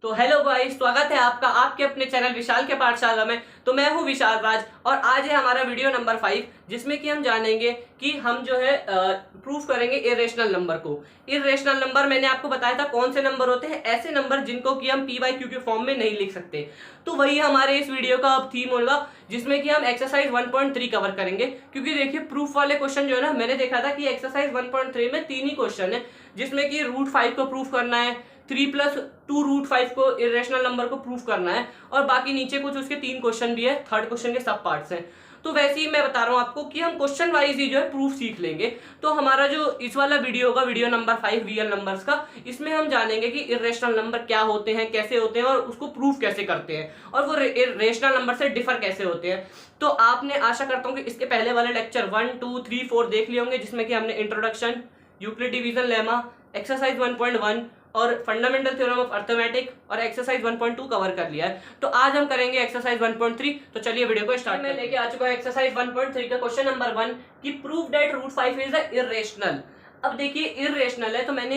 तो hello guys, स्वागत है आपका आपके अपने चैनल विशाल के पाठशाला में। तो मैं हूं विशाल राज और आज है हमारा वीडियो नंबर 5, जिसमें कि हम जानेंगे कि हम जो है प्रूफ करेंगे इरेशनल नंबर को। इरेशनल नंबर मैंने आपको बताया था कौन से नंबर होते हैं, ऐसे नंबर जिनको कि हम पी बाई क्यू के फॉर्म में नहीं लिख सकते। तो वही हमारे इस वीडियो का अब थीम होगा, जिसमें कि हम एक्सरसाइज 1.3 कवर करेंगे। क्योंकि देखिए प्रूफ वाले क्वेश्चन जो है ना, मैंने देखा था कि एक्सरसाइज 1.3 में 3 ही क्वेश्चन है, जिसमें कि √5 को प्रूफ करना है, 3+2√5 को इरेशनल नंबर को प्रूफ करना है, और बाकी नीचे कुछ उसके 3 क्वेश्चन भी है, थर्ड क्वेश्चन के सब पार्ट्स हैं। तो वैसे ही मैं बता रहा हूं आपको कि हम क्वेश्चन वाइज ही जो है प्रूफ सीख लेंगे। तो हमारा जो इस वाला वीडियो होगा, वीडियो नंबर 5 रियल नंबर्स का, इसमें हम जानेंगे कि इरेशनल नंबर क्या होते हैं, कैसे होते हैं और उसको प्रूफ कैसे करते हैं, और वो रेशनल नंबर से डिफर कैसे होते हैं। तो आपने, आशा करता हूं कि इसके पहले वाले लेक्चर 1, 2, 3, 4 देख लिए होंगे, जिसमें कि हमने introduction, Euclid division lemma, exercise 1.1 और फंडामेंटल थ्योरम ऑफ अर्थमेटिक और एक्सरसाइज 1.2 कवर कर लिया है। तो आज हम करेंगे एक्सरसाइज 1.3। तो चलिए वीडियो को स्टार्ट। मैं लेके आ चुका हूं एक्सरसाइज 1.3 का क्वेश्चन नंबर 1 कि प्रूव दैट √5 इज इरेशनल। अब देखिए इरेशनल है, तो मैंने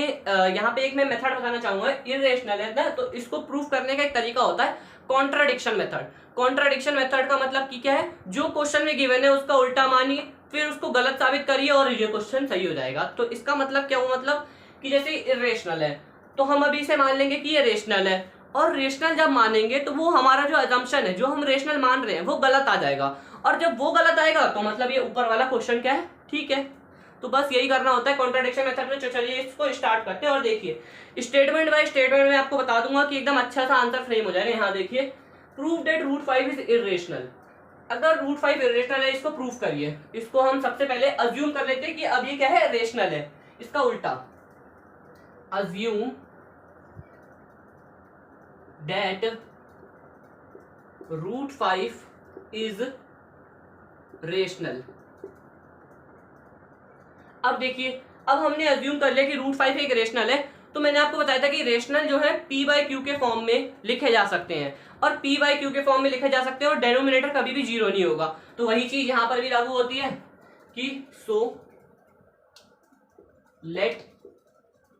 यहाँ पे एक मैं मेथड बताना चाहूंगा। इरेशनल है ना, तो इसको प्रूव करने का एक तरीका होता है कॉन्ट्राडिक्शन मेथड। कॉन्ट्राडिक्शन मेथड का मतलब कि क्या है, जो क्वेश्चन में गिवन है उसका उल्टा मानिए, फिर उसको गलत साबित करिए और ये क्वेश्चन सही हो जाएगा। तो इसका मतलब क्या हुआ, मतलब कि जैसे इरेशनल है तो हम अभी इसे मान लेंगे कि ये रेशनल है, और रेशनल जब मानेंगे तो वो हमारा जो अजम्पशन है, जो हम रेशनल मान रहे हैं, वो गलत आ जाएगा। और जब वो गलत आएगा तो मतलब ये ऊपर वाला क्वेश्चन क्या है, ठीक है। तो बस यही करना होता है कॉन्ट्राडिक्शन मेथड में। चलिए इसको स्टार्ट करते हैं और देखिए स्टेटमेंट बाय स्टेटमेंट में आपको बता दूंगा कि एकदम अच्छा सा आंसर फ्रेम हो जाएगा। यहाँ देखिए, प्रूव दैट √5 इज इरेशनल। अगर √5 इरेशनल है, इसको प्रूफ करिए। इसको हम सबसे पहले अज्यूम कर लेते हैं कि अब ये क्या है, रेशनल है। इसका उल्टा, assume that √5 is rational। अब देखिए, अब हमने अज्यूम कर लिया कि √5 एक रेशनल है, तो मैंने आपको बताया था कि रेशनल जो है p बाई क्यू के फॉर्म में लिखे जा सकते हैं, और p बाई क्यू के फॉर्म में लिखे जा सकते हैं, और डेनोमिनेटर कभी भी 0 नहीं होगा। तो वही चीज यहां पर भी लागू होती है कि so let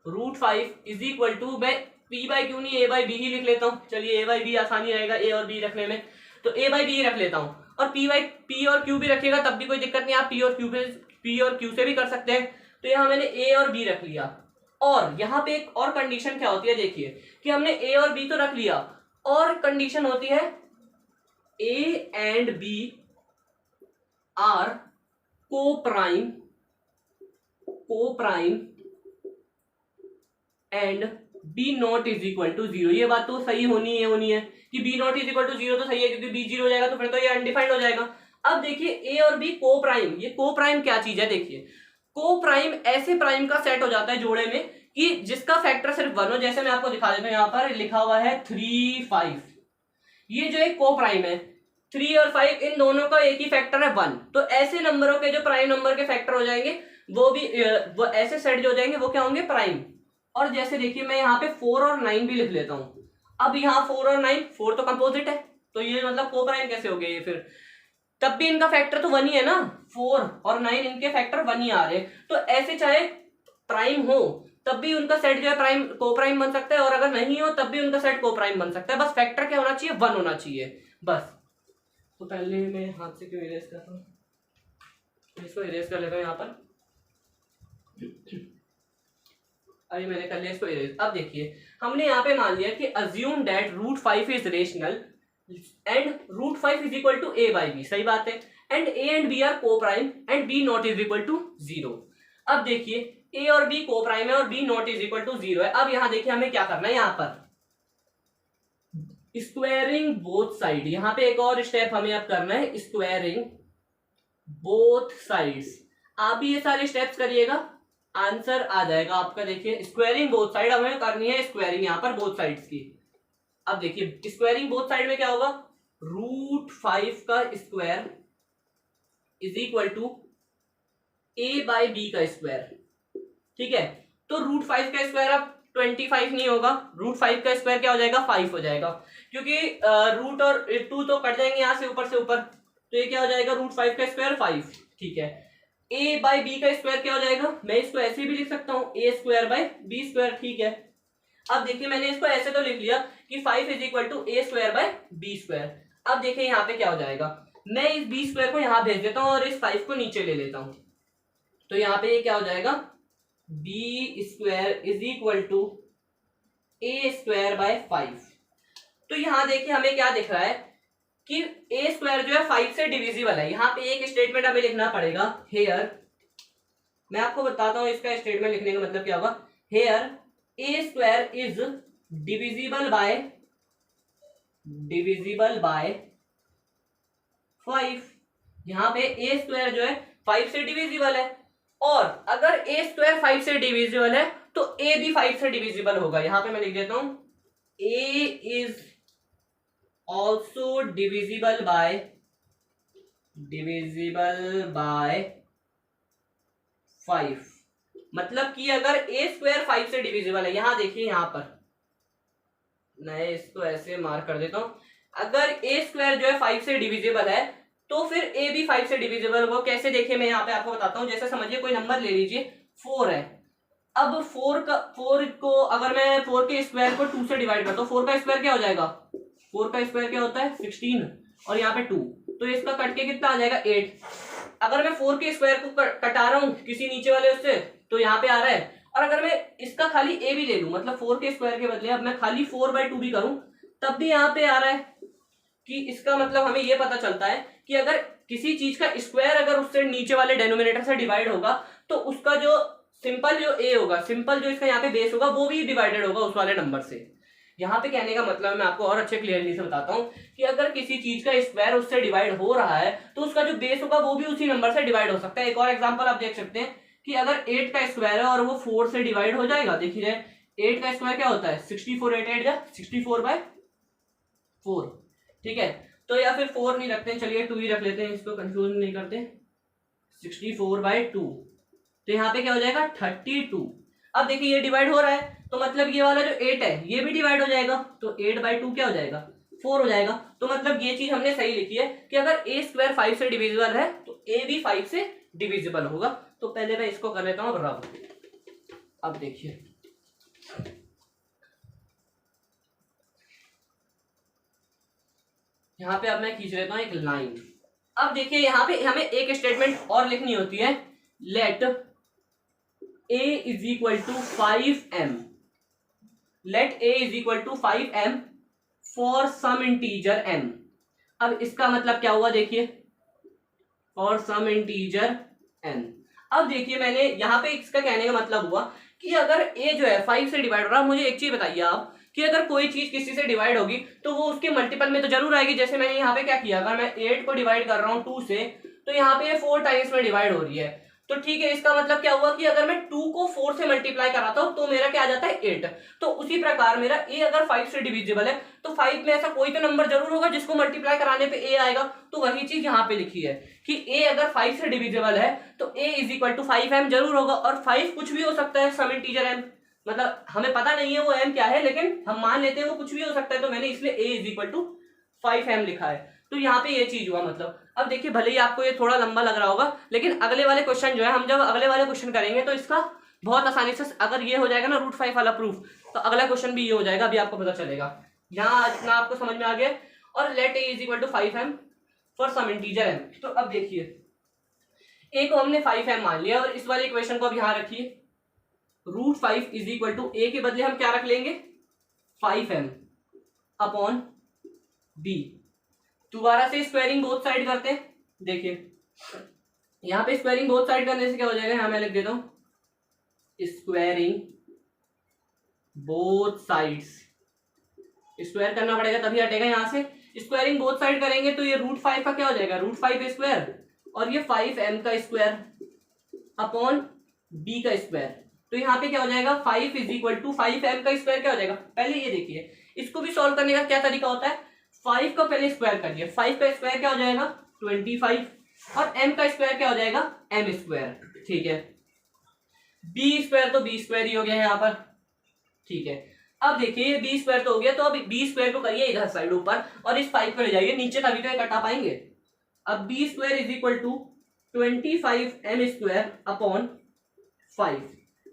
√5 is equal to, मैं p बाई क्यू नहीं a बाई बी ही लिख लेता हूँ। चलिए a बाई बी आसानी रहेगा a और b रखने में, तो a बाई बी रख लेता हूँ। और p और q भी रखिएगा तब भी कोई दिक्कत नहीं, आप p और q से भी कर सकते हैं। तो यहाँ मैंने a और b रख लिया। और यहाँ पे एक और कंडीशन क्या होती है, देखिए कि हमने a और b तो रख लिया, और कंडीशन होती है a and b are coprime and b not is equal to 0। ये बात तो सही होनी है कि b not is equal to 0 तो सही है, क्योंकि बी 0 हो जाएगा तो फिर तो ये अनडिफाइंड हो जाएगा। अब देखिए ए और बी को प्राइम, ये को प्राइम क्या चीज है, देखिए को प्राइम ऐसे प्राइम का सेट हो जाता है जोड़े में कि जिसका फैक्टर सिर्फ 1 हो। जैसे मैं आपको दिखा देता हूं, यहाँ पर लिखा हुआ है 3, 5। ये जो एक को प्राइम है, 3 और 5 इन दोनों का एक ही फैक्टर है 1। तो ऐसे नंबरों के जो प्राइम नंबर के फैक्टर हो जाएंगे, वो ऐसे सेट जो हो जाएंगे, वो क्या होंगे, प्राइम। और जैसे देखिए मैं यहाँ पे 4 और 9 भी लिख लेता हूँ। अब यहाँ 4 और 9, 4 तो कंपोजिट है, तो ये मतलब को प्राइम कैसे हो गए ये, फिर तब भी इनका फैक्टर तो 1 ही है ना, 4 और 9 इनके फैक्टर 1 ही आ रहे हैं। तो ऐसे चाहे प्राइम हो तब भी उनका सेट जो है प्राइम को प्राइम बन सकता है, और अगर नहीं हो तब भी उनका सेट को प्राइम बन सकता है। बस फैक्टर क्या होना चाहिए, 1 होना चाहिए बस। तो पहले मैं हाथ से क्यों इरेज कर रहा हूँ, इसको इरेज कर लेता हूँ यहाँ पर। अभी मैंने कर लिया इसको इरेज। अब देखिए हमने यहाँ पे मान लिया कि assume that √5 is rational and √5 is equal to a by b, सही बात है, and a and b are coprime and b not is equal to 0। अब देखिए a और b को प्राइम है और b not is equal to 0 है। अब यहाँ देखिए हमें क्या करना है, यहाँ पर स्क्वायरिंग बोथ साइड, यहाँ पे एक और स्टेप हमें अब करना है, स्क्वायरिंग बोथ साइड्स। आप भी ये सारे स्टेप्स करिएगा, आंसर आ जाएगा आपका। देखिए स्क्वायरिंग बोथ साइड हमें करनी है, स्क्वायरिंग यहाँ पर बोथ साइड्स की। अब देखिए स्क्वायरिंग बोथ साइड में क्या होगा, √5 का square is equal to a by b का स्क्वायर, ठीक है। तो √5 का स्क्वायर अब 25 नहीं होगा, √5 का स्क्वायर क्या हो जाएगा, 5 हो जाएगा, क्योंकि रूट और 2 तो कट जाएंगे यहाँ से ऊपर से ऊपर, तो ये क्या हो जाएगा, √5 का स्क्वायर 5, ठीक है। a बाई बी का स्क्वायर क्या हो जाएगा, मैं इसको ऐसे भी लिख सकता हूँ, a² बाई बी स्क्वायर, ठीक है। अब देखिए मैंने इसको ऐसे तो लिख लिया कि 5 is equal to a square by b square. अब देखिए यहाँ पे क्या हो जाएगा, मैं इस बी स्क्वायर को यहाँ भेज देता हूँ और इस 5 को नीचे ले लेता हूँ। तो यहाँ पे ये क्या हो जाएगा, b square is equal to a square by 5। तो यहाँ देखिए हमें क्या दिख रहा है कि ए स्क्वायर जो है 5 से डिविजिबल है। यहाँ पे एक स्टेटमेंट हमें लिखना पड़ेगा, हेयर, मैं आपको बताता हूँ इसका स्टेटमेंट लिखने का मतलब क्या होगा। Here a square is divisible by 5। यहाँ पे ए स्क्वायर जो है 5 से डिविजिबल है, और अगर ए स्क्वायर 5 से डिविजिबल है तो ए भी 5 से डिविजिबल होगा। यहां पे मैं लिख देता हूं, ए इज ऑल्सो डिविजिबल बाय 5। मतलब कि अगर ए स्क्वायर 5 से डिविजिबल है, यहां देखिए यहां पर मैं इसको ऐसे मार्क कर देता हूं, अगर ए स्क्वायर जो है 5 से डिविजिबल है तो फिर ए भी 5 से डिविजिबल होगा। कैसे देखिए मैं यहाँ पे आपको बताता हूँ। जैसे समझिए कोई नंबर ले लीजिए 4 है, अब 4 को अगर मैं 4 के स्क्वायर को 2 से डिवाइड करता हूँ, 4 का स्क्वायर क्या हो जाएगा, 4 का स्क्वायर क्या होता है 16, और यहाँ पे 2, तो इसका कट के कितना आ जाएगा 8। अगर मैं 4 के स्क्वायर को कटा रहा हूँ किसी नीचे वाले उससे तो यहाँ पे आ रहा है, और अगर मैं इसका खाली ए भी ले लूं, मतलब 4 के स्क्वायर के बदले अब मैं खाली 4/2 भी करूं तब भी यहाँ पे आ रहा है। कि इसका मतलब हमें यह पता चलता है कि अगर किसी चीज का स्क्वायर अगर उससे नीचे वाले डेनोमिनेटर से डिवाइड होगा तो उसका जो सिंपल जो ए होगा, सिंपल जो इसका यहाँ पे बेस होगा वो भी डिवाइडेड होगा उस वाले नंबर से। यहाँ पे कहने का मतलब मैं आपको और अच्छे क्लियरली से बताता हूँ कि अगर किसी चीज का स्क्वायर उससे डिवाइड हो रहा है तो उसका जो बेस होगा वो भी उसी नंबर से डिवाइड हो सकता है। एक और एग्जांपल आप देख सकते हैं कि अगर 8 का स्क्वायर है और वो 4 से डिवाइड हो जाएगा, देखिए 8 का स्क्वायर क्या होता है 64, 8 8 जा 64/4, ठीक है। तो या फिर 4 नहीं रखते हैं, चलिए 2 ही रख लेते हैं, इसको कंफ्यूज नहीं करते, 64/2। तो यहाँ पे क्या हो जाएगा 32। अब देखिए ये डिवाइड हो रहा है तो मतलब ये वाला जो 8 है ये भी डिवाइड हो जाएगा, तो 8/2 क्या हो जाएगा 4 हो जाएगा। तो मतलब ये चीज हमने सही लिखी है कि अगर ए स्क्वायर 5 से डिविजिबल है तो ए भी 5 से डिविजिबल होगा। तो पहले मैं इसको कर लेता हूं रब। अब देखिए यहां पे अब मैं खींच लेता हूं एक लाइन। अब देखिए यहां पे हमें एक स्टेटमेंट और लिखनी होती है, let a is equal to 5m, let a is equal to 5m for some integer m। अब इसका मतलब क्या हुआ देखिए, फॉर सम इंटीजर n। अब देखिए मैंने यहाँ पे इसका कहने का मतलब हुआ कि अगर a जो है 5 से डिवाइड हो रहा है, मुझे एक चीज बताइए आप कि अगर कोई चीज किसी से डिवाइड होगी तो वो उसके मल्टीपल में तो जरूर आएगी। जैसे मैंने यहाँ पे क्या किया, अगर मैं 8 को डिवाइड कर रहा हूँ 2 से तो यहाँ पे 4 टाइम्स में डिवाइड हो रही है, तो ठीक है। इसका मतलब क्या हुआ कि अगर मैं 2 को 4 से मल्टीप्लाई कराता हूं तो मेरा क्या आ जाता है 8। तो उसी प्रकार मेरा a अगर 5 से डिविजिबल है तो 5 में ऐसा कोई तो नंबर जरूर होगा जिसको मल्टीप्लाई कराने पे a आएगा। तो वही चीज यहाँ पे लिखी है कि a अगर 5 से डिविजिबल है तो a is equal to 5m जरूर होगा, और 5 कुछ भी हो सकता है, सम इंटीजर m, मतलब हमें पता नहीं है वो m क्या है लेकिन हम मान लेते हैं वो कुछ भी हो सकता है, तो मैंने इसलिए a is equal to 5m लिखा है। तो यहाँ पे ये चीज हुआ मतलब। अब देखिए भले ही आपको ये थोड़ा लंबा लग रहा होगा लेकिन अगले वाले क्वेश्चन जो है, हम जब अगले वाले क्वेश्चन करेंगे तो इसका बहुत आसानी से, अगर ये हो जाएगा ना √5 वाला प्रूफ, तो अगला क्वेश्चन भी ये हो जाएगा, अभी आपको पता चलेगा। यहाँ इतना आपको समझ में आ गया। और let a is equal to 5m for some integer m। तो अब देखिए a को हमने 5m मान लिया और इस वाले इक्वेशन को अब यहाँ रखिए, √5 इज इक्वल टू a के बदले हम क्या रख लेंगे 5m अपॉन b। दोबारा से स्क्वायरिंग बोथ साइड करते हैं। देखिए यहां पे स्क्वायरिंग बोथ साइड करने से क्या हो जाएगा, यहां मैं लिख देता हूं स्क्वायरिंग बोथ साइड्स, स्क्वायर करना पड़ेगा तभी हटेगा यहां से। स्क्वायरिंग बोथ साइड करेंगे तो ये √5 का क्या हो जाएगा √5 स्क्वायर और ये 5m का स्क्वायर अपॉन b का स्क्वायर। तो यहाँ पे क्या हो जाएगा 5 इज इक्वल टू 5m का स्क्वायर क्या हो जाएगा। पहले ये देखिए इसको भी सॉल्व करने का क्या तरीका होता है, 5 का पहले स्क्वायर करिए, 5 का स्क्वायर क्या हो जाएगा 25 और m का स्क्वायर क्या हो जाएगा m स्क्वायर, ठीक है। b स्क्वायर तो b स्क्वायर ही हो गया यहाँ पर, ठीक है। अब देखिए ये b स्क्वायर तो हो गया, तो अब b स्क्वायर को करिए इधर साइड ऊपर और इस 5 को ले जाइए नीचे, तभी तो ये कटा पाएंगे। अब b square is equal to 25m square upon 5,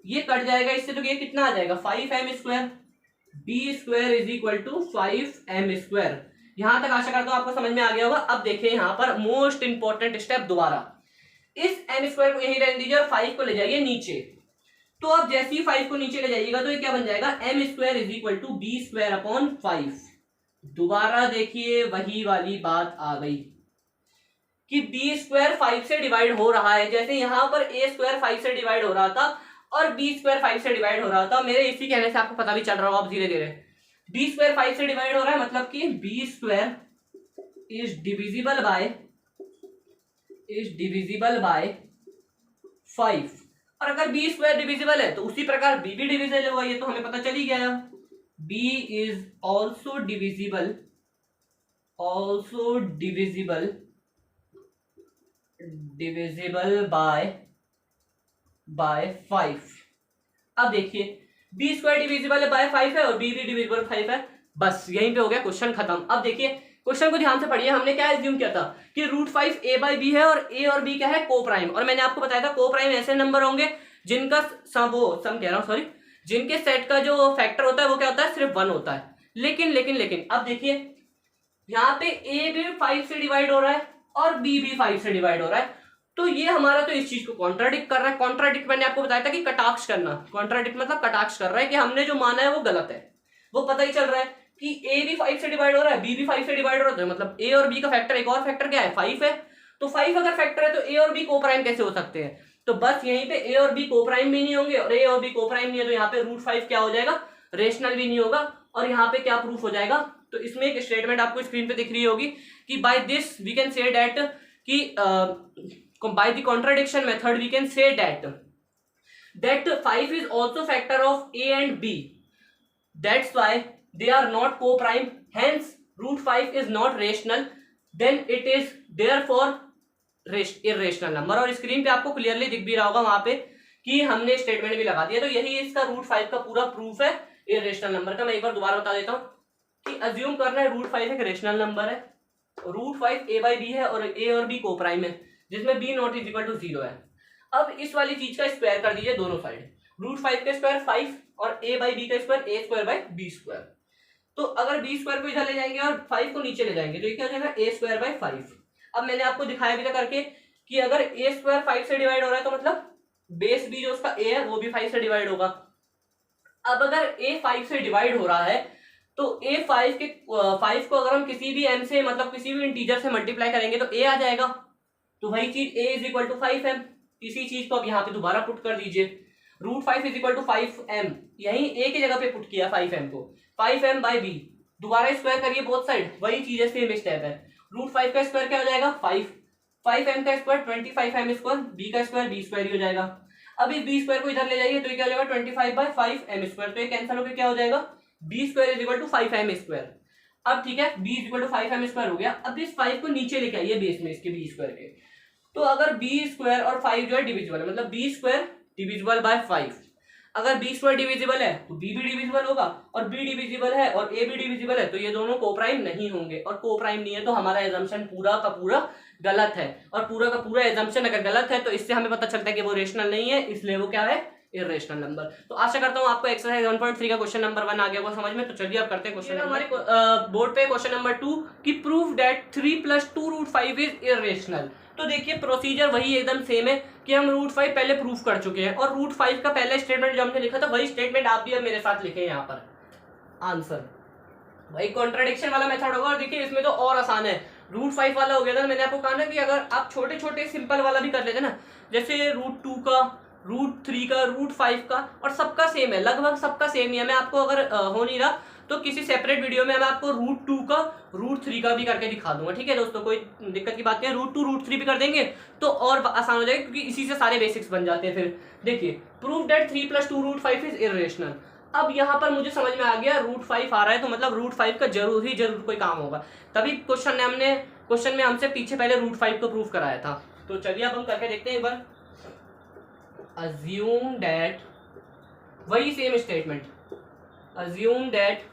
ये कट जाएगा इससे तो ये कितना आ जाएगा 5m square, b square is equal to 5m²। यहां तक आशा करता हूं आपको समझ में आ गया होगा। अब देखिए यहाँ पर मोस्ट इंपॉर्टेंट स्टेप दोबारा, इस m² को यही रहने दीजिए और 5 को ले जाइए नीचे। तो अब जैसे ही 5 को नीचे ले जाइएगा तो ये क्या बन जाएगा, m² is equal to b² upon 5। दोबारा देखिए वही वाली बात आ गई कि b² 5 से डिवाइड हो रहा है। जैसे यहां पर a² 5 से डिवाइड हो रहा था और b² 5 से डिवाइड हो रहा था। मेरे इसी कहने से आपको पता भी चल रहा होगा अब धीरे धीरे। b² 5 से डिवाइड हो रहा है मतलब कि b² इज डिविजिबल बाय 5। और अगर b² डिविजिबल है तो उसी प्रकार b भी डिविजिबल होगा, ये तो हमें पता चल ही गया। b is also divisible by 5। अब देखिए b² डिविजिबल बाय 5 है और b भी डिविजिबल 5 है। बस यहीं पे हो गया क्वेश्चन खत्म। अब देखिए क्वेश्चन को ध्यान से पढ़िए। हमने क्या एज्यूम किया था कि √5 a/b है और a और b क्या है, को प्राइम। और मैंने आपको बताया था को प्राइम ऐसे नंबर होंगे जिनका जिनके सेट का जो फैक्टर होता है वो क्या होता है, सिर्फ 1 होता है। लेकिन अब देखिए यहाँ पे a भी 5 से डिवाइड हो रहा है और b भी 5 से डिवाइड हो रहा है। तो ये हमारा तो इस चीज को कॉन्ट्राडिक्ट कर रहा है। कॉन्ट्राडिक्ट मैंने आपको बताया था कि कटाक्ष करना, कॉन्ट्राडिक्ट मतलब कटाक्ष कर रहा है कि हमने जो माना है वो गलत है। वो पता ही चल रहा है कि a भी 5 से डिवाइड हो रहा है, b भी 5 से डिवाइड हो रहा है, मतलब a और b का फैक्टर, एक और फैक्टर क्या है, 5 है। तो 5 अगर फैक्टर है तो a और b को प्राइम कैसे हो सकते हैं। तो बस यहीं पे a और b को प्राइम भी नहीं होंगे और a और b को प्राइम नहीं है तो यहाँ पे √5 क्या हो जाएगा, रेशनल भी नहीं होगा। और यहाँ पे क्या प्रूफ हो जाएगा, तो इसमें एक स्टेटमेंट आपको स्क्रीन पे दिख रही होगी कि by this we can say that कि by the contradiction method we can say that 5 is also factor of a and b, that's why they are not co-prime, hence √5 is not rational, then it is therefore irrational number। और screen पे आपको clearly दिख भी रहा होगा वहां पे कि हमने स्टेटमेंट भी लगा दिया। तो यही इसका √5 का पूरा प्रूफ है इरेशनल नंबर का। मैं एक बार दोबारा बता देता हूँ कि अज्यूम करना है √5 एक रेशनल नंबर है, √5 a/b है और a और b को प्राइम है जिसमें b not is equal to 0 है। अब इस वाली चीज का स्क्वायर कर दीजिए दोनों साइड, √5 का स्क्वायर 5 और a/b का स्क्वायर a²/b²। तो अगर b² को इधर ले जाएंगे और 5 को नीचे ले जाएंगे तो ये क्या हो जाएगा, a²/5। अब मैंने आपको दिखाया भी था करके कि अगर a² 5 से डिवाइड हो रहा है तो मतलब बेस b जो उसका a है वो भी 5 से डिवाइड होगा। अब अगर a 5 से डिवाइड हो रहा है तो a 5 को अगर हम किसी भी m से मतलब किसी भी इंटीजर से मल्टीप्लाई करेंगे तो a आ जाएगा। तो वही चीज a is equal to 5m, इसी चीज को अब यहाँ पे दोबारा पुट कर दीजिए। √5 इज इक्वल टू 5m, यही a की जगह पे पुट किया 5m को, 5m बाई b, दोबारा स्क्वायर करिए बोथ साइड, वही चीज है, सेम स्टेप है। √5 का स्क्वायर क्या हो जाएगा 5, 5m का स्क्वायर 25m², b का स्क्वायर b² ही हो जाएगा। अब इस b² को इधर ले जाइए तो ये क्या हो जाएगा 25/5m², तो ये कैंसिल होकर क्या हो जाएगा b² is equal to 5m²। अब ठीक है b is equal to 5m² हो गया। अब इस 5 को नीचे लेके आइए बेस में इसके b² के, तो अगर b² और 5 जो है डिविजिबल है, मतलब b² डिविजिबल बाय 5, अगर b² डिविजिबल है तो b भी डिविजिबल होगा और b डिविजिबल है और a भी डिविजिबल है तो ये दोनों कोप्राइम नहीं होंगे, और कोप्राइम नहीं है तो हमारा एजम्पशन पूरा का पूरा गलत है। और पूरा का पूरा एजम्पशन अगर गलत है तो इससे हमें पता चलता है कि वो रेशनल नहीं है, इसलिए वो क्या है, इरेशनल नंबर। तो आशा करता हूं आपको एक्सरसाइज 1.3 का क्वेश्चन नंबर 1 आ गया होगा समझ में। तो चलिए अब करते हैं क्वेश्चन हमारे बोर्ड पे क्वेश्चन नंबर 2 कि प्रूव दैट 3 + 2√5 इज इरेशनल। तो देखिए प्रोसीजर वही एकदम सेम है कि हम √5 पहले प्रूफ कर चुके हैं और √5 का पहला स्टेटमेंट जो हमने लिखा था वही स्टेटमेंट आप भी अब मेरे साथ लिखे यहाँ पर आंसर, वही कॉन्ट्राडिक्शन वाला मेथड होगा। और देखिए इसमें तो और आसान है, √5 वाला हो गया था, मैंने आपको कहा ना कि अगर आप छोटे छोटे सिंपल वाला भी कर लेते ना, जैसे √2 का, √3 का, √5 का, और सबका सेम है, लगभग सबका सेम ही है। मैं आपको अगर हो नहीं रहा तो किसी सेपरेट वीडियो में मैं आपको √2 का, √3 का भी करके दिखा दूंगा, ठीक है दोस्तों, कोई दिक्कत की बात नहीं है। √2 √3 भी कर देंगे तो और आसान हो जाएगा क्योंकि इसी से सारे बेसिक्स बन जाते हैं। फिर देखिए प्रूव दैट 3 + 2√5 इज इरेशनल। अब यहाँ पर मुझे समझ में आ गया √5 आ रहा है तो मतलब √5 का जरूर कोई काम होगा, तभी क्वेश्चन में हमसे पीछे पहले √5 को प्रूव कराया था। तो चलिए अब हम करके देखते हैं एक बार। assume that, वही सेम स्टेटमेंट, assume that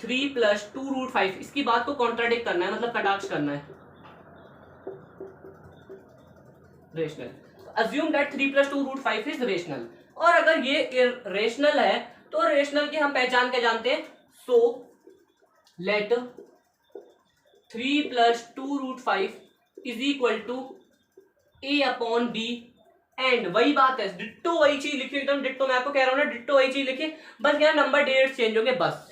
3 + 2√5, इसकी बात को कॉन्ट्राडिक्ट करना है, मतलब कटाक्ष करना है, rational. assume that 3 + 2√5 is rational. और अगर ये रेशनल है तो रेशनल की हम पहचान क्या जानते हैं, so let 3 + 2√5 is equal to a/b, and वही बात है, डिट्टो वही चीज लिखी, एकदम डिट्टो, मैं आपको कह रहा हूं ना, डिट्टो वही चीज लिखी, बस यहाँ नंबर डेट्स चेंज होंगे बस।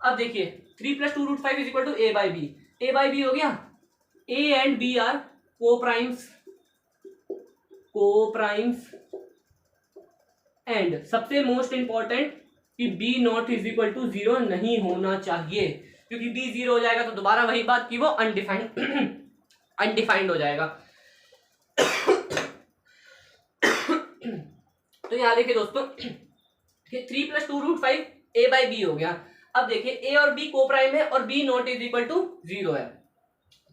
अब देखिए 3 + 2√5 is equal to a/b, a/b हो गया, a and b are coprimes, and सबसे मोस्ट इंपॉर्टेंट कि b not is equal to 0 नहीं होना चाहिए, क्योंकि b 0 हो जाएगा तो दोबारा वही बात कि वो अनडिफाइंड हो जाएगा। तो यहाँ देखिए दोस्तों 3 + 2√5 a/b हो गया। अब देखिए a और b कोप्राइम है और b not is equal to 0 है,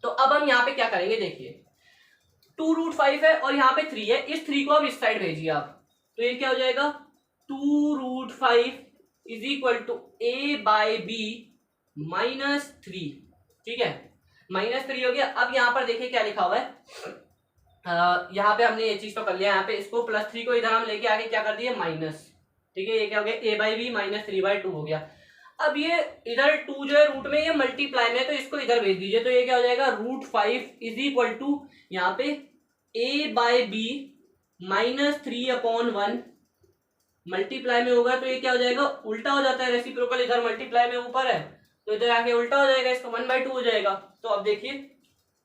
तो अब हम यहाँ पे क्या करेंगे, देखिए 2√5 है और यहाँ पे 3 है, इस 3 को अब इस साइड भेजिए आप, तो ये क्या हो जाएगा 2√5 इज इक्वल टू a/b -3, ठीक है, -3 हो गया। अब यहाँ पर देखिए क्या लिखा हुआ है, यहाँ पे हमने ये चीज तो कर लिया, यहाँ पे इसको +3 को इधर हम लेके आगे क्या कर दिए माइनस, ठीक है, ये क्या हो गया a/b -3/2 हो गया। अब ये इधर 2 जो है रूट में ये मल्टीप्लाई में है, तो इसको इधर भेज दीजिए, तो ये क्या हो जाएगा √5 इज इक्वल टू यहाँ पे a/b -3/1 मल्टीप्लाई में होगा, तो ये क्या हो जाएगा उल्टा हो जाता है, रेसिप्रोकल, इधर मल्टीप्लाई में ऊपर है तो इधर आके उल्टा हो जाएगा, इसका 1/2 हो जाएगा। तो अब देखिए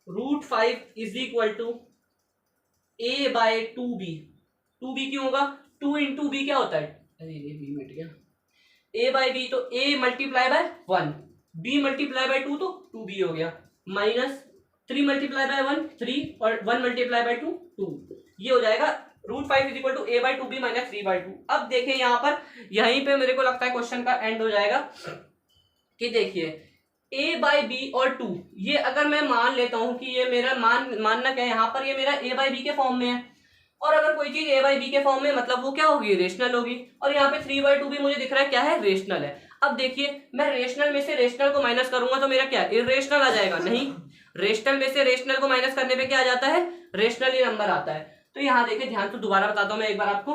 √5 is equal to a/2b, 2b क्यों होगा, 2 × b क्या होता है, अरे ये b मिट गया, a/b तो a × 1, b × 2 तो 2b हो गया, -3 × 1 3 और 1 × 2 2, ये हो जाएगा √5 इज इक्वल टू a/2b -3/2। अब देखिए यहाँ पर यहीं पे मेरे को लगता है क्वेश्चन का एंड हो जाएगा कि देखिए a/b और 2, ये अगर मैं मान लेता हूं कि ये मेरा मानना क्या है, यहाँ पर ये मेरा a/b के फॉर्म में है, और अगर कोई चीज a/b के फॉर्म में मतलब वो क्या होगी रेशनल होगी, और यहाँ पे 3/2 भी मुझे दिख रहा है क्या है रेशनल है। अब देखिए मैं रेशनल में से रेशनल को माइनस करूंगा तो मेरा क्या इर्रेशनल आ जाएगा, नहीं, रेशनल में से रेशनल को माइनस करने पे क्या आ जाता है रेशनल ही नंबर आता है। तो यहाँ देखिए ध्यान तो दोबारा बताता हूँ मैं एक बार आपको,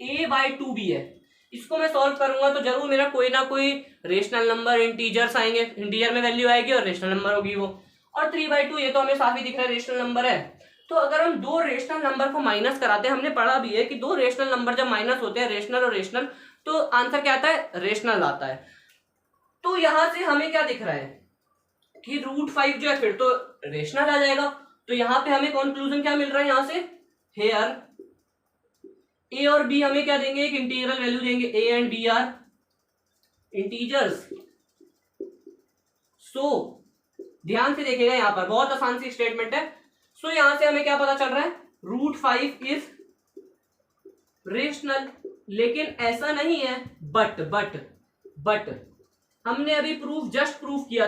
a/2b है, इसको मैं सॉल्व करूंगा तो जरूर मेरा कोई ना कोई रेशनल नंबर इंटीजर्स आएंगे, इंटीजर में वैल्यू आएगी और रेशनल नंबर होगी वो, और 3/2 ये तो हमें साफ ही दिख रहा है रेशनल नंबर है। तो अगर हम दो रेशनल नंबर को माइनस कराते हैं, हमने पढ़ा भी है कि दो रेशनल नंबर जब माइनस होते हैं रेशनल और रेशनल, तो आंसर क्या आता है रेशनल आता है। तो यहां से हमें क्या दिख रहा है कि √5 जो है फिर तो रेशनल आ जाएगा, तो यहाँ पे हमें कंक्लूजन क्या मिल रहा है यहाँ से, हेयर a और b हमें क्या देंगे एक इंटीग्रल वैल्यू देंगे, a and b are integers. So ध्यान से देखिएगा यहाँ पर बहुत आसान सी स्टेटमेंट है। सो यहां से हमें क्या पता चल रहा है √5 इज रेशनल, लेकिन ऐसा नहीं है, बट हमने अभी जस्ट प्रूफ किया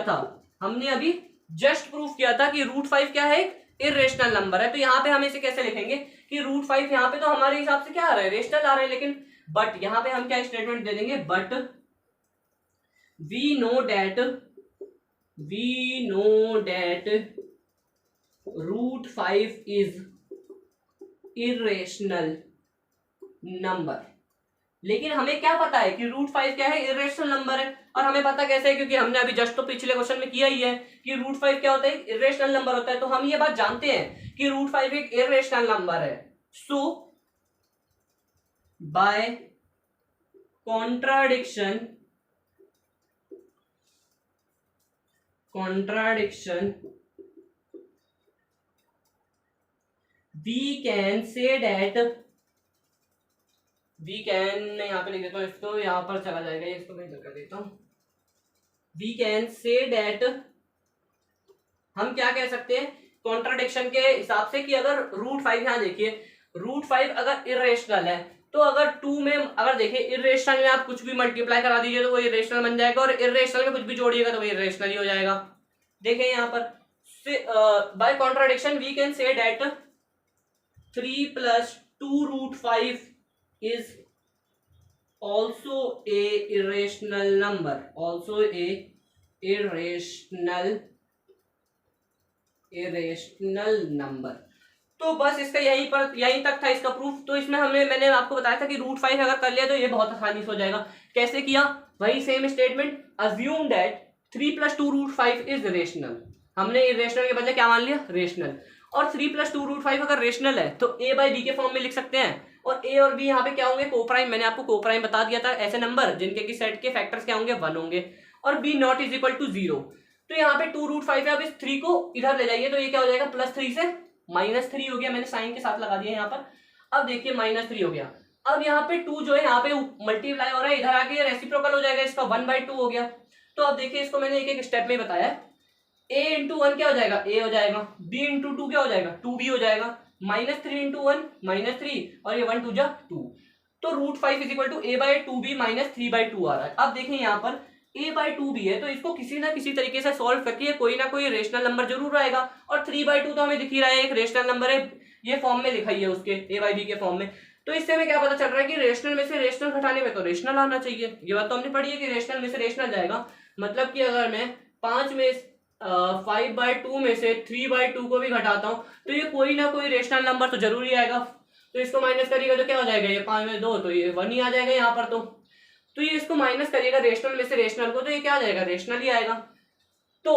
था कि √5 क्या है इर्रेशनल नंबर है। तो यहाँ पे हम इसे कैसे लिखेंगे कि √5 यहाँ पे तो हमारे हिसाब से क्या आ रहा है रेशनल आ रहा है, लेकिन बट यहाँ पे हम क्या स्टेटमेंट दे देंगे, but we know that √5 is irrational number. लेकिन हमें क्या पता है कि √5 क्या है इर्रेशनल नंबर है, और हमें पता कैसे है क्योंकि हमने अभी जस्ट तो पिछले क्वेश्चन में किया ही है कि √5 क्या होता है इर्रेशनल नंबर होता है। तो हम ये बात जानते हैं कि √5 एक इर्रेशनल नंबर है। So by contradiction we can say that मैं यहाँ पे लिख देता हूँ इसको, यहाँ पर चला जाएगा ये, इसको मैं इधर कर देता हूँ। वी कैन से दैट हम क्या कह सकते हैं कॉन्ट्राडिक्शन के हिसाब से कि अगर √5 यहाँ देखिए √5 अगर इर्रेशनल है तो अगर 2 में अगर देखिए इर्रेशनल में आप कुछ भी मल्टीप्लाई करा दीजिए तो वो इर्रेशनल बन जाएगा, और इर्रेशनल में कुछ भी जोड़िएगा तो वो इर्रेशनल ही हो जाएगा। देखिए यहाँ पर by contradiction we can say that 3 + 2√5 is also a irrational number, irrational number। तो बस इसका यहीं तक था इसका प्रूफ। तो इसमें मैंने आपको बताया था कि √5 अगर कर लिया तो ये बहुत आसानी से हो जाएगा। कैसे किया, वही same statement, assume that 3 + 2 √5 is rational. हमने इरेशनल के बदले क्या मान लिया, रेशनल। और 3 + 2 √5 अगर रेशनल है तो a बाई बी के फॉर्म में लिख सकते हैं। और a और b यहाँ पे क्या होंगे, कोप्राइम। मैंने आपको कोप्राइम बता दिया था, ऐसे नंबर जिनके की सेट के फैक्टर्स क्या होंगे, 1 होंगे। और b not is equal to 0। तो यहाँ पे 2 √5 है, अब इस 3 को इधर ले जाइए तो ये क्या हो जाएगा, +3 से -3 हो गया। मैंने साइन के साथ लगा दिया यहाँ पर। अब देखिए -3 हो गया। अब यहाँ पे 2 जो है यहाँ पे मल्टीप्लाई हो रहा है, इधर आके ये रेसिप्रोकल हो जाएगा, इसका 1/2 हो गया। तो अब देखिए इसको मैंने एक एक स्टेप में बताया है। a × 1 क्या हो जाएगा, a हो जाएगा। b × 2 क्या हो जाएगा, 2b हो जाएगा। -3 × 1 -3 और ये 1 2 जा 2। तो √5 इज इक्वल टू a/2b -3/2 आ रहा है। अब देखें यहाँ पर a/2b है तो इसको किसी ना किसी तरीके से सॉल्व करके कोई ना कोई रेशनल नंबर जरूर आएगा। और 3/2 तो हमें दिख ही रहा है, एक रेशनल नंबर है, ये फॉर्म में लिखा ही है उसके a/b के फॉर्म में। तो इससे हमें क्या पता चल रहा है कि रेशनल में से रेशनल घटाने में तो रेशनल आना चाहिए। ये बात तो हमने पढ़ी है कि रेशनल में से रेशनल जाएगा। मतलब कि अगर मैं 5/2 में से 3/2 को भी घटाता हूँ तो ये कोई ना कोई रेशनल नंबर तो जरूर ही आएगा। तो इसको माइनस करिएगा तो क्या हो जाएगा, ये 5 में 2 तो ये 1 ही आ जाएगा यहाँ पर। तो ये इसको माइनस करिएगा रेशनल में से रेशनल को, तो ये क्या आ जाएगा, रेशनल ही आएगा। तो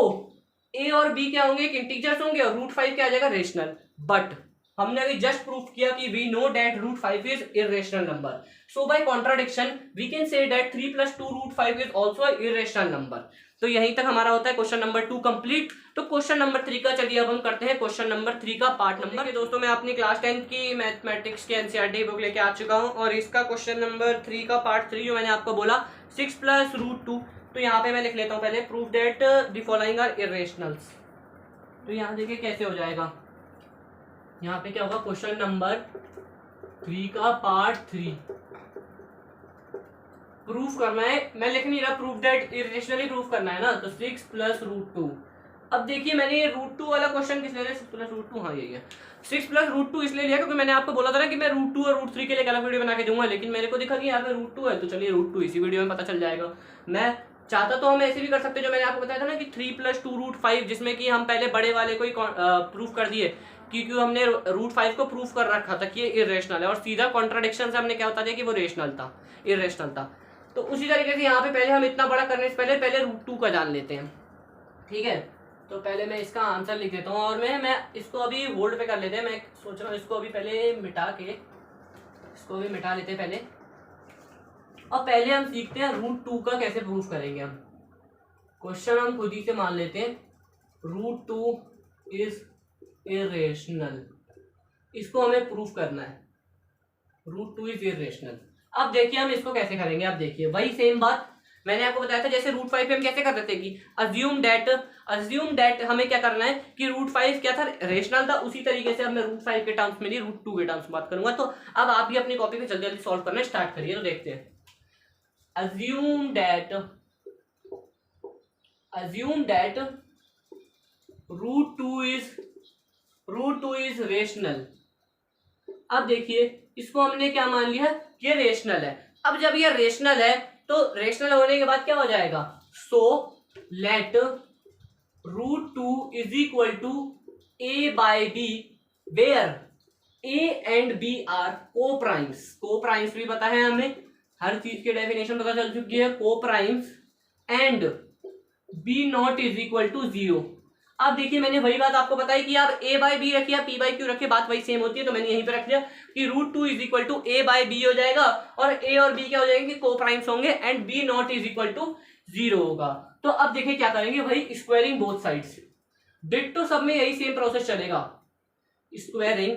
a और b क्या होंगे, एक इंटीजर्स होंगे और √5 क्या आ जाएगा, रेशनल। बट हमने अभी जस्ट प्रूफ किया कि we know that √5 is irrational number. So by contradiction we can say that 3 + 2 √5 is also irrational number. तो यहीं तक हमारा होता है क्वेश्चन नंबर 2 कंप्लीट। तो क्वेश्चन नंबर 3 का चलिए अब हम करते हैं क्वेश्चन नंबर 3 का पार्ट नंबर। दोस्तों मैं अपनी क्लास 10 की मैथमेटिक्स की एनसीईआरटी बुक लेके आ चुका हूं और इसका क्वेश्चन नंबर 3 का पार्ट 3 जो मैंने आपको बोला 6 + √2। तो यहाँ पे मैं लिख लेता हूँ पहले, proof that the following are irrationals. तो यहाँ देखिए कैसे हो जाएगा, यहाँ पे क्या होगा, क्वेश्चन नंबर 3 का पार्ट 3 प्रूफ करना है। मैं लिख नहीं रहा, प्रूफ दैट इरेशनली प्रूफ करना है ना, तो 6 + √2। अब देखिए मैंने ये √2 वाला क्वेश्चन किस ले लिया, 6 + √2, हाँ यही है। 6 + √2 इसलिए लिया क्योंकि मैंने आपको बोला था ना कि मैं √2 और √3 के लिए अलग वीडियो बना के दूंगा, लेकिन मेरे को दिखा कि यहाँ पे √2 है तो चलिए √2 इसी वीडियो में पता चल जाएगा। मैं चाहता तो हम ऐसे भी कर सकते जो मैंने आपको बताया था ना कि 3 + 2 √5, जिसमें कि हम पहले बड़े वाले को ही प्रूफ कर दिए क्योंकि हमने √5 को प्रूफ कर रखा था कि ये इरेशनल है, और सीधा कॉन्ट्राडिक्शन से हमने क्या बता दिया कि वो रेशनल था, इरेशनल था। तो उसी तरीके से यहाँ पे पहले हम इतना बड़ा करने से पहले √2 का जान लेते हैं, ठीक है। तो पहले मैं इसका आंसर लिख देता हूँ और मैं इसको अभी होल्ड पे कर लेते हैं। मैं सोच रहा हूँ इसको अभी पहले मिटा के, इसको भी मिटा लेते हैं पहले, और पहले हम सीखते हैं √2 का कैसे प्रूफ करेंगे। हम क्वेश्चन हम खुद ही से मान लेते हैं, √2 इज इरेशनल, इसको हमें प्रूफ करना है, √2 इज इरेशनल। अब देखिए हम इसको कैसे करेंगे। अब देखिए वही सेम बात मैंने आपको बताया था, जैसे √5 पे हम कैसे कर देते हैं कि अज्यूम दैट हमें क्या करना है कि √5 क्या था, रेशनल था। उसी तरीके से अब मैं √5 के टर्म्स में नहीं √2 के टर्म्स में बात करूंगा। तो अब आप भी अपनी कॉपी पे जल्दी जल्दी सॉल्व करना स्टार्ट करिए। तो देखते हैं, अज्यूम दैट √2 इज रेशनल। अब देखिए इसको हमने क्या मान लिया कि रेशनल है। अब जब ये रेशनल है तो रेशनल होने के बाद क्या हो जाएगा, so let √2 is equal to a/b where a and b are coprimes. Coprimes भी पता है हमें, हर चीज की डेफिनेशन पता चल चुकी है, coprimes and b not is equal to 0। अब देखिए मैंने वही बात आपको बताई कि आप a/b रखिए, p/q रखिए, बात वही सेम होती है। तो मैंने यहीं पे रख दिया कि √2 इज इक्वल टू a/b हो जाएगा, और a और b क्या हो जाएंगे, कोप्राइम्स होंगे, and b not is equal to 0 होगा। तो अब देखिए क्या करेंगे, वही स्क्वायरिंग बोथ साइड्स। डिट्टो सब में यही सेम प्रोसेस चलेगा, स्क्वायरिंग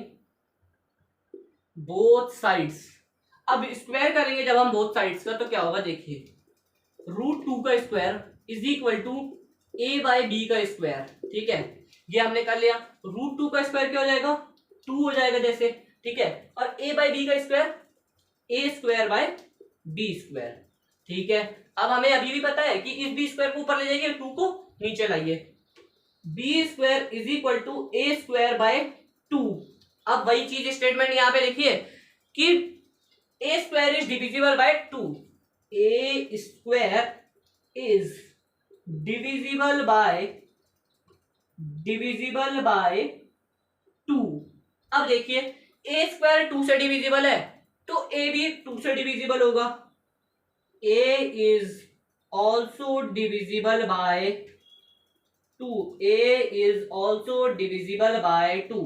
बोथ साइड्स। अब स्क्वायर करेंगे जब हम बोथ साइड्स का, तो क्या होगा देखिए, √2 का square is equal to a/b का स्क्वायर, ठीक है, ये हमने कर लिया। √2 का स्क्वायर क्या हो जाएगा, 2 हो जाएगा जैसे, ठीक है, और a/b का स्क्वायर a²/b², ठीक है। अब हमें अभी भी पता है कि इस b² को ऊपर ले जाइए, 2 को नीचे लाइए, b² is equal to a²/2। अब वही चीज स्टेटमेंट यहां पे लिखिए कि a² is divisible by 2, a² is divisible by 2, अब देखिए ए स्क्वायर 2 से डिविजिबल है तो ए भी 2 से डिविजिबल होगा। A is also divisible by 2, a is also divisible by 2।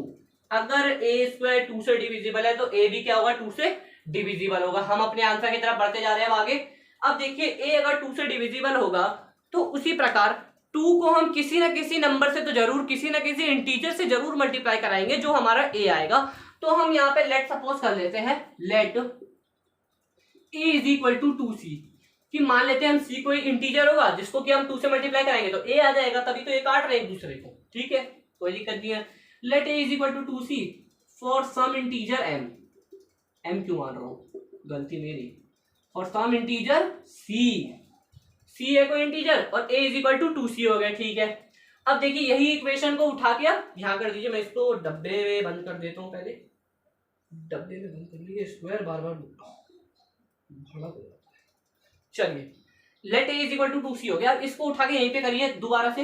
अगर ए स्क्वायर 2 से डिविजिबल है तो ए भी क्या होगा 2 से डिविजिबल होगा। हम अपने आंसर की तरफ बढ़ते जा रहे हैं अब आगे। अब देखिए ए अगर 2 से डिविजिबल होगा तो उसी प्रकार 2 को हम किसी ना किसी नंबर से तो जरूर, किसी ना किसी इंटीजर से जरूर मल्टीप्लाई कराएंगे जो हमारा ए आएगा। तो हम यहाँ पे लेट सपोज कर लेते हैं, let a is equal to 2c, कि मान लेते हैं हम c कोई इंटीजर होगा जिसको कि हम 2 से मल्टीप्लाई कराएंगे तो a आ जाएगा, तभी तो ये काट रहे हैं एक दूसरे को, ठीक है, कोई दिक्कत नहीं है। Let a is equal to 2c for some integer m क्यों मान रहा हूं, गलती मेरी, फॉर सम इंटीजर c है कोई इंटीजर और a is equal to 2c हो गया, ठीक है। अब देखिए यही इक्वेशन को उठा के आप यहां कर दीजिए, मैं इसको डब्बे में बंद कर देता हूं, पहले डब्बे में बंद कर लीजिए, स्क्वायर बार बार बड़ा हो जाता है। चलिए let a is equal to 2c हो गया। अब इसको उठा के यहीं पे करिए दोबारा से,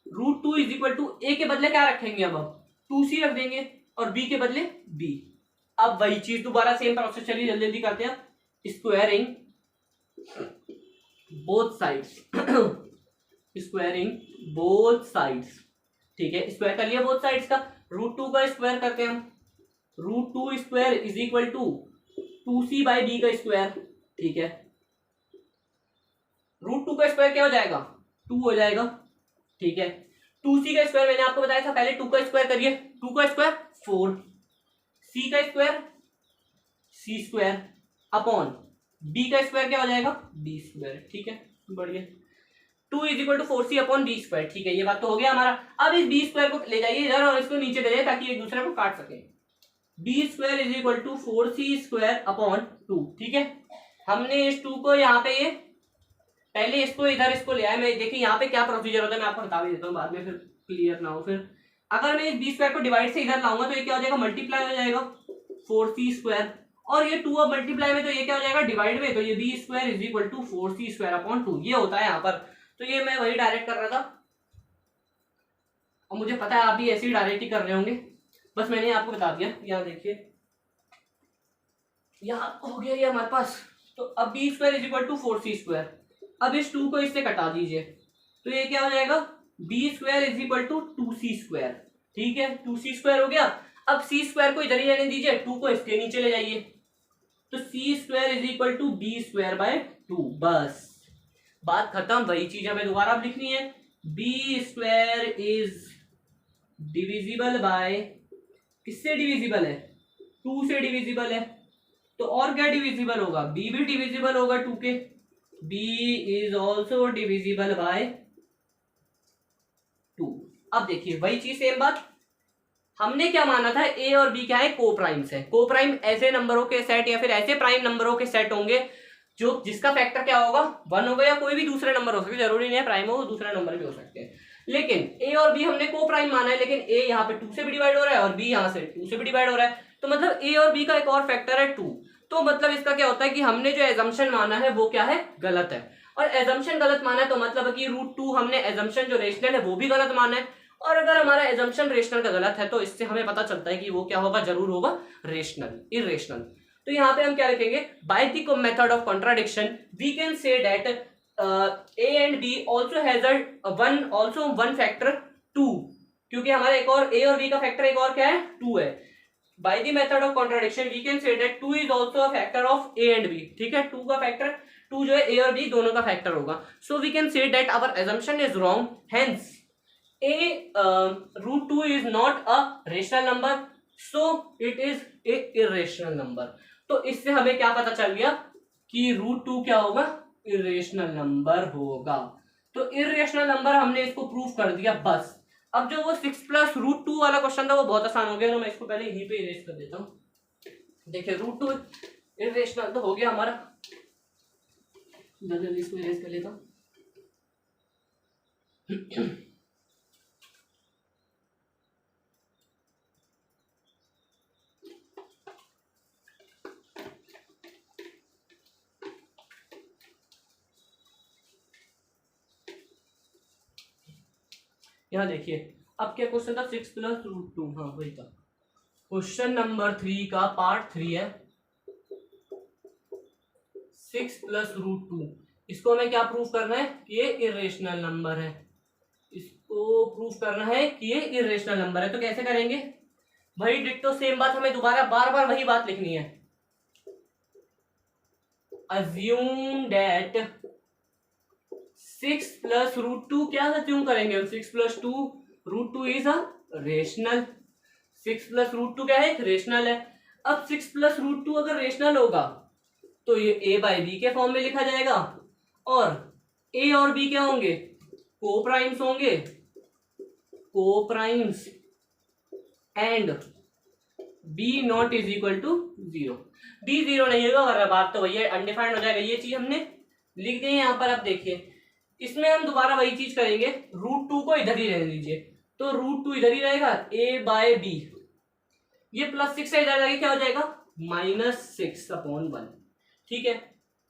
root 2 is equal to a के बदले क्या रखेंगे, अब 2c रख देंगे और b के बदले b। अब वही चीज दोबारा सेम प्रोसेस, चलिए जल्दी जल्दी करते हैं। Squaring both sides squaring both sides, ठीक है, स्क्वायर कर लिया बोथ साइड्स का। रूट 2 का स्क्वायर करते हैं हम, root 2 square is equal to 2c by b का स्क्वायर, ठीक है। रूट 2 का स्क्वायर क्या हो जाएगा, 2 हो जाएगा, ठीक है। 2c का स्क्वायर मैंने आपको बताया था पहले, 2 का स्क्वायर करिए, 2 का स्क्वायर 4, c का square c square upon b का स्क्वायर क्या हो जाएगा b स्क्वायर, ठीक है, बढ़िया। 2 is equal to 4c upon b square, ठीक है, ये बात तो हो गया हमारा। अब इस b स्क्वायर को ले जाइए इधर और इसको नीचे दे जाइए ताकि एक दूसरे को काट सके। b square is equal to 4c square upon 2, ठीक है। हमने इस 2 को यहाँ पे, ये पहले इसको इधर इसको ले आया, मैं देखिए यहाँ पे क्या प्रोसीजर होता है मैं आपको बता भी देता हूँ, बाद में फिर क्लियर ना हो। फिर अगर मैं इस b स्क्वायर को डिवाइड से इधर लाऊंगा तो ये क्या हो जाएगा, मल्टीप्लाई हो जाएगा 4c स्क्वायर, और ये 2 अब मल्टीप्लाई में तो ये क्या हो जाएगा डिवाइड में, तो ये b square is equal to 4c square upon 2, ये होता है यहाँ पर। तो ये मैं वही डायरेक्ट कर रहा था और मुझे पता है आप भी ऐसे ही डायरेक्ट ही कर रहे होंगे, बस मैंने आपको बता दिया। यहाँ देखिए यहाँ हो गया ये हमारे पास, तो अब b square is equal to 4c square, अब इस 2 को इससे कटा दीजिए तो ये क्या हो जाएगा, b square is equal to 2c square, ठीक है, 2c स्क्वायर हो गया। अब c स्क्वायर को इधर ही रहने दीजिए, 2 को इसके नीचे ले जाइए, तो c square is equal to b square by 2, बस बात खत्म। वही चीज हमें दोबारा अब लिखनी है, b square is divisible bye, किससे डिविजिबल है, 2 से डिविजिबल है, तो और क्या डिविजिबल होगा, b भी डिविजिबल होगा 2 के, b is also divisible by 2। अब देखिए वही चीज सेम बात, हमने क्या माना था, a और b क्या है, को प्राइम्स है। को प्राइम ऐसे नंबरों के सेट या फिर ऐसे प्राइम नंबरों के सेट होंगे जो जिसका फैक्टर क्या होगा 1 होगा, या कोई भी दूसरे नंबर हो सकते, जरूरी नहीं है प्राइम हो, दूसरे नंबर भी हो सकते हैं। लेकिन a और b हमने को प्राइम माना है, लेकिन a यहाँ पे 2 से भी डिवाइड हो रहा है और b यहाँ से 2 से भी डिवाइड हो रहा है, तो मतलब a और b का एक और फैक्टर है 2। तो मतलब इसका क्या होता है कि हमने जो एजम्पशन माना है वो क्या है, गलत है, और एजम्पशन गलत माना है तो मतलब कि रूट 2 हमने एजम्पशन जो रेशनल है वो भी गलत माना है, और अगर हमारा एजम्पशन रेशनल का गलत है तो इससे हमें पता चलता है कि वो क्या होगा, जरूर होगा रेशनल, इरेशनल। तो यहाँ पे हम क्या लिखेंगे, by the method of contradiction we can say that a and b also has one factor 2, क्योंकि हमारा एक और a और b का फैक्टर एक और क्या है 2 है। By the method of contradiction we can say that 2 is also a factor of a and b, ठीक है, 2 का फैक्टर 2 जो है a और b दोनों का फैक्टर होगा। So we can say that our assumption is wrong, hence root 2 is not a rational number, so it is a irrational number. तो इससे हमें क्या पता चल गया कि रूट 2 क्या होगा, इरेशनल नंबर होगा। तो इरेशनल नंबर हमने इसको प्रूफ कर दिया, बस। अब जो वो 6 प्लस रूट 2 वाला क्वेश्चन था वो बहुत आसान हो गया, तो मैं इसको पहले यहीं पे इरेज कर देता हूँ। देखिए रूट 2 इरेशनल तो हो गया हमारा, जल्दी इसको इरेज कर लेता हूँ। यहाँ देखिए अब क्या क्वेश्चन था, 6 प्लस रूट 2, हाँ वही था, क्वेश्चन नंबर 3 का पार्ट 3 है 6 प्लस रूट 2। इसको हमें क्या प्रूफ करना है कि ये इरेशनल नंबर है। इसको प्रूफ करना है कि ये इरेशनल नंबर है। तो कैसे करेंगे भाई, डिट्टो सेम बात, हमें दोबारा बार बार वही बात लिखनी है। अज्यूम दैट 6 प्लस रूट 2, क्या अज्यूम करेंगे हम, 6 plus 2 root 2 is a rational. 6 plus root 2 क्या है, रेशनल है। अब 6 प्लस रूट 2 अगर रेशनल होगा तो ये ए बाई बी के फॉर्म में लिखा जाएगा, और ए और बी क्या होंगे, को प्राइम्स होंगे, coprimes, and b not is equal to 0। B 0 नहीं होगा, अगर बात तो वही है, अनडिफाइंड हो जाएगा। ये चीज हमने लिख दी है यहाँ पर। आप देखिए इसमें हम दोबारा वही चीज करेंगे, रूट 2 को इधर ही रहने दीजिए, तो रूट 2 इधर ही रहेगा, ए बाय बी, ये प्लस 6 से इधर जाएगा, क्या हो जाएगा -6/1। ठीक है,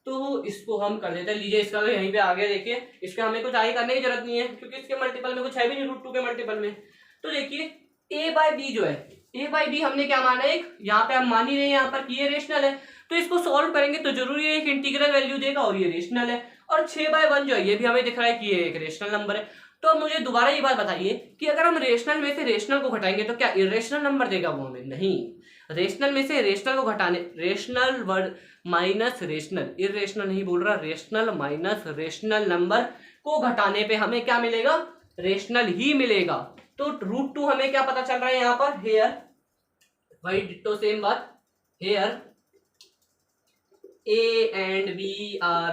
तो इसको हम कर देते हैं। लीजिए इसका यहीं पे आ गया, देखिए इसका हमें कुछ आगे करने की जरूरत नहीं है क्योंकि इसके मल्टीपल में कुछ है भी नहीं रूट 2 के मल्टीपल में। तो देखिए ए बाय बी जो है, ए बाय बी हमने क्या माना है, यहाँ पे हम मान ही रहे हैं यहाँ पर कि ये रेशनल है, तो इसको सॉल्व करेंगे तो जरूरी है एक इंटीग्रल वैल्यू देगा और ये रेशनल है। और 6/1 जो है ये भी हमें दिख रहा है कि ये एक रेशनल नंबर है। तो अब मुझे दोबारा ये बात बताइए कि अगर हम रेशनल में से रेशनल को घटाएंगे तो क्या इरेशनल नंबर देगा वो हमें, नहीं। रेशनल में से रेशनल को घटाने, rational word minus rational, irrational नहीं बोल रहा, रेशनल माइनस रेशनल नंबर को घटाने पे हमें क्या मिलेगा, रेशनल ही मिलेगा। तो रूट 2 हमें क्या पता चल रहा है यहाँ पर, हेयर वही डिट्टो सेम बात, here a and b are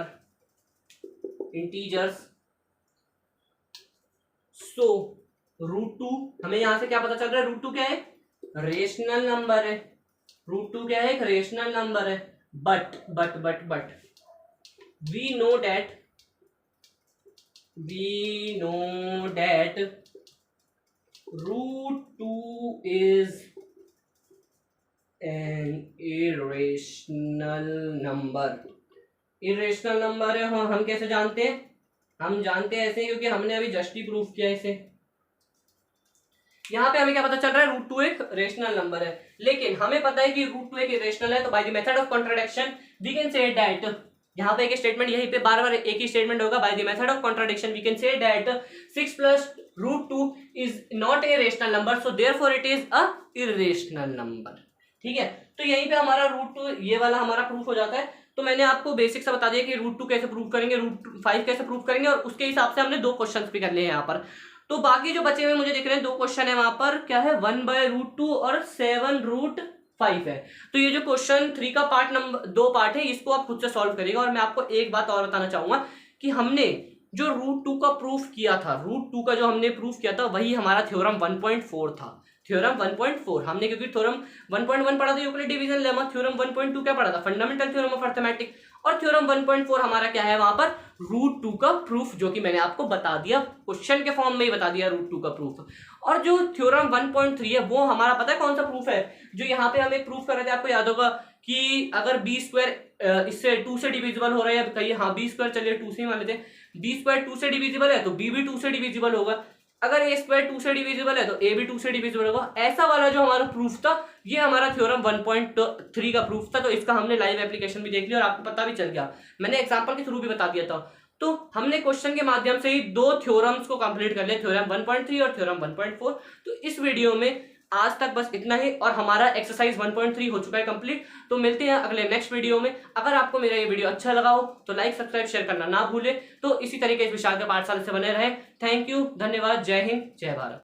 integers, so root 2 हमें यहां से क्या पता चल रहा है, रूट 2 क्या है, रेशनल नंबर है। रूट 2 क्या है, एक रेशनल नंबर है। But we know that root 2 is an irrational number. Irrational number है, हाँ। हम कैसे जानते हैं, हम जानते हैं ऐसे क्योंकि हमने अभी जस्ट ही प्रूफ किया इसे। यहाँ पे हमें क्या पता चल रहा है, रूट 2 एक रेशनल नंबर है, लेकिन हमें पता है कि रूट 2 एक इरेशनल है। तो by the method of contradiction we can say that, यहाँ पे एक स्टेटमेंट, यहीं पे बार बार एक ही स्टेटमेंट होगा, by the method of contradiction we can say that 6 plus root 2 is not a rational number, so therefore it is a irrational number. ठीक है, तो यहीं पे हमारा रूट 2 ये वाला हमारा प्रूफ हो जाता है। तो मैंने आपको बेसिक से बता दिया कि रूट 2 कैसे प्रूफ करेंगे, रूट 5 कैसे प्रूफ करेंगे, और उसके हिसाब से हमने 2 क्वेश्चन भी कर लिए हैं यहाँ पर। तो बाकी जो बचे हुए मुझे दिख रहे हैं 2 क्वेश्चन है वहां पर, क्या है 1/√2 और 7√5 है। तो ये जो क्वेश्चन 3 का पार्ट नंबर 2 पार्ट है, इसको आप खुद से सॉल्व करिएगा। और मैं आपको एक बात और बताना चाहूंगा कि हमने जो रूट 2 का प्रूफ किया था, रूट 2 का जो हमने प्रूफ किया था वही हमारा थ्योरम 1.4 था। थ्योरम 1.4 हमने, क्योंकि थ्योरम 1.1 पढ़ा था यूक्लिड डिवीजन लेमा, थ्योरम 1.2 क्या पढ़ा था, फंडामेंटल थ्योरम ऑफ अरिथमेटिक, और थ्योरम 1.4 हमारा क्या है वहां पर, रूट 2 का प्रूफ, जो कि मैंने आपको बता दिया, क्वेश्चन के फॉर्म में ही बता दिया रूट 2 का प्रूफ। और जो थ्योरम 1.3 है वो हमारा पता है कौन सा प्रूफ है, जो यहाँ पे हमें प्रूफ कर रहे थे, आपको याद होगा कि अगर बी स्क्वायर इससे 2 से डिविजिबल हो रहा है, कहिए हाँ बी स्क्वायर, चलिए 2 से ही मान लेते हैं, बी स्क्वायर 2 से डिविजिबल है तो बी भी 2 से डिविजिबल होगा। अगर ए स्क्वायर 2 से डिविजिबल है तो ए भी 2 से डिविजिबल होगा। ऐसा वाला जो हमारा प्रूफ था, ये हमारा थ्योरम 1.3 का प्रूफ था। तो इसका हमने लाइव एप्लीकेशन भी देख लिया और आपको पता भी चल गया, मैंने एग्जांपल के थ्रू भी बता दिया था। तो हमने क्वेश्चन के माध्यम से ही 2 थ्योरम्स को कंप्लीट कर लिया, थ्योरम 1.3 और थ्योरम 1.4। तो इस वीडियो में आज तक बस इतना ही, और हमारा एक्सरसाइज 1.3 हो चुका है कंप्लीट। तो मिलते हैं अगले नेक्स्ट वीडियो में। अगर आपको मेरा ये वीडियो अच्छा लगा हो तो लाइक, सब्सक्राइब, शेयर करना ना भूले। तो इसी तरीके इस विशाल के पाठशाला से बने रहे। थैंक यू, धन्यवाद, जय हिंद, जय भारत।